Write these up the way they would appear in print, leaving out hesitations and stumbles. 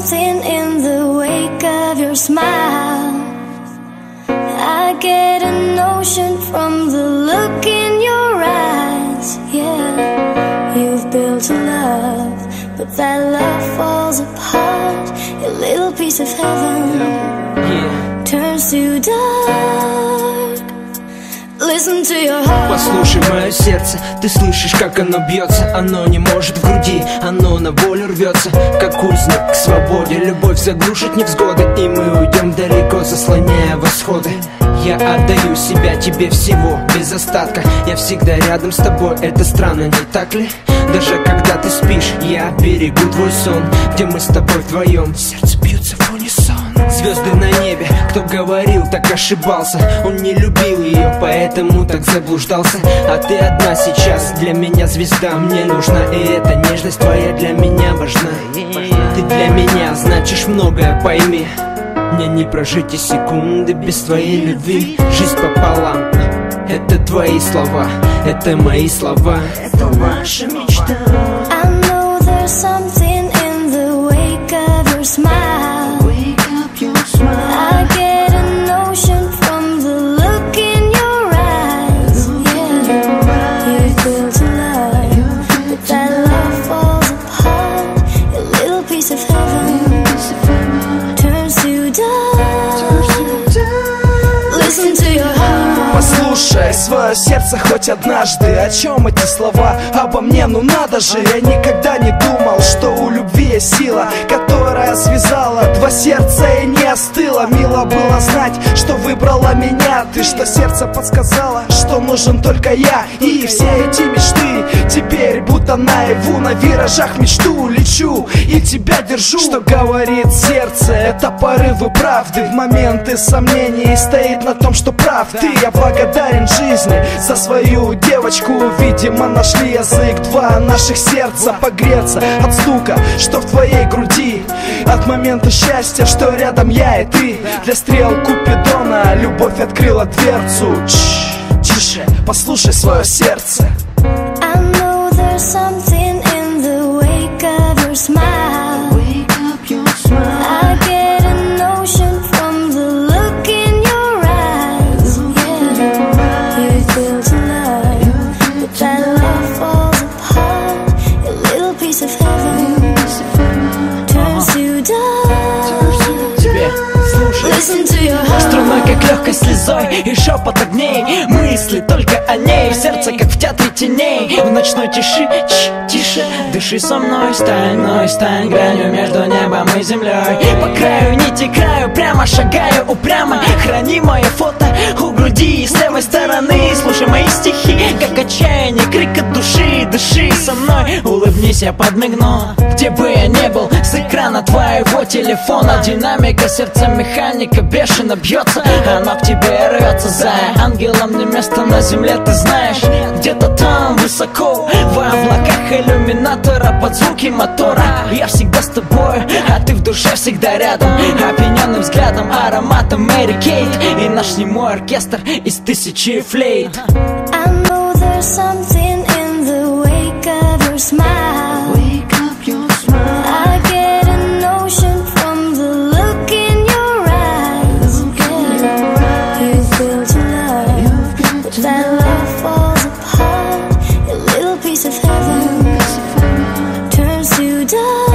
something in the wake of your smile. I get a notion from the look in your eyes. Yeah, you've built a love, but that love falls apart. A little piece of heaven turns to dark. Listen to your heart. Послушай мое сердце, ты слышишь, как оно бьется. Оно не может в груди, оно на волю рвется, как узник к свободе. Любовь заглушит невзгоды, и мы уйдем далеко, заслоняя восходы. Я отдаю себя тебе всего, без остатка. Я всегда рядом с тобой, это странно, не так ли? Даже когда ты спишь, я берегу твой сон, где мы с тобой вдвоем, сердце бьется в унисон. Звезды на небе, кто говорил, так ошибался. Он не любил ее, поэтому так заблуждался. А ты одна сейчас, для меня звезда, мне нужна. И эта нежность твоя для меня важна. Ты для меня значишь многое, пойми. Мне не прожить и секунды без твоей любви. Жизнь пополам, это твои слова, это мои слова, это наша мечта. I know there's something in the wake of your smile. I get a notion from the look in your eyes. Yeah, you've built a love, but that love falls apart. A little piece of heaven turns to dark. Listen to your heart. Послушай свое сердце хоть однажды. О чем эти слова обо мне? Ну надо же. Я никогда не думал, что у любви есть сила, которая связала два сердца и не остыла. Мило было знать, что выбрала меня ты, что сердце подсказало, что нужен только я. И все эти мечты теперь будто наяву. На виражах мечту лечу и тебя держу. Что говорит сердце, это порывы правды. В моменты сомнений стоит на том, что прав ты. Я благодарен жизни за свою девочку. Видимо, нашли язык два наших сердца погреться от стука, что в твоей груди, от момента счастья, что рядом я и ты. Для стрел Купидона любовь открыла дверцу. Тише, послушай свое сердце. I know there's something in the wake of your smile. I get a notion from the look in your eyes. Yeah, you've built a love, but that love falls apart. A little piece of heaven turns to dark. Listen to your heart. Струной, как легкой слезой, и шепот огней. Мысли только о ней, сердце, как в театре теней. В ночной тиши, тише, дыши со мной. Стань гранью между небом и землей. По краю нити краю, прямо шагаю упрямо. Храни мое фото у груди с левой стороны. Слушай мои стихи, как отчаяние, крик от души. Дыши со мной, улыбнись, я подмигну. Где бы я не был, с экрана твоего телефона динамика, сердце механика бешено бьется. Она в тебе рвется, зая. Ангелам не место на земле, ты знаешь. Где-то там высоко, в облаках иллюминатора, под звуки мотора. Я всегда с тобой, а ты в душе всегда рядом. Опьяненным взглядом, ароматом Мэри Кейт. И наш немой оркестр из тысячи флейт. I know there's something in the wake of your smile. I get a notion from the look in your eyes. Yeah, you've built a love, but that love falls apart. A little piece of heaven turns to dark.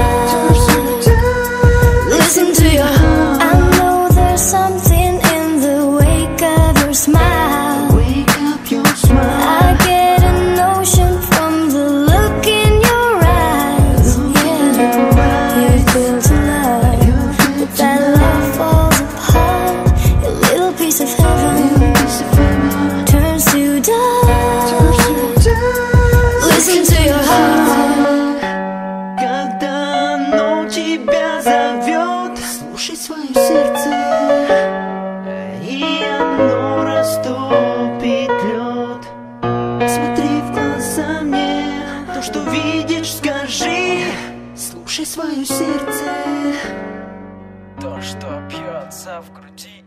Listen to your heart. I know there's something in the wake of your smile. I get a notion from the look in your eyes. Yeah, you've built a love, but that love falls apart. A little piece of heaven turns to dark. Listen to your heart. Когда оно тебя зовет, слушай свое сердце, и оно растопит лед. Смотри в глаза мне, то, что видишь, скажи. Слушай свое сердце, то, что бьется в груди.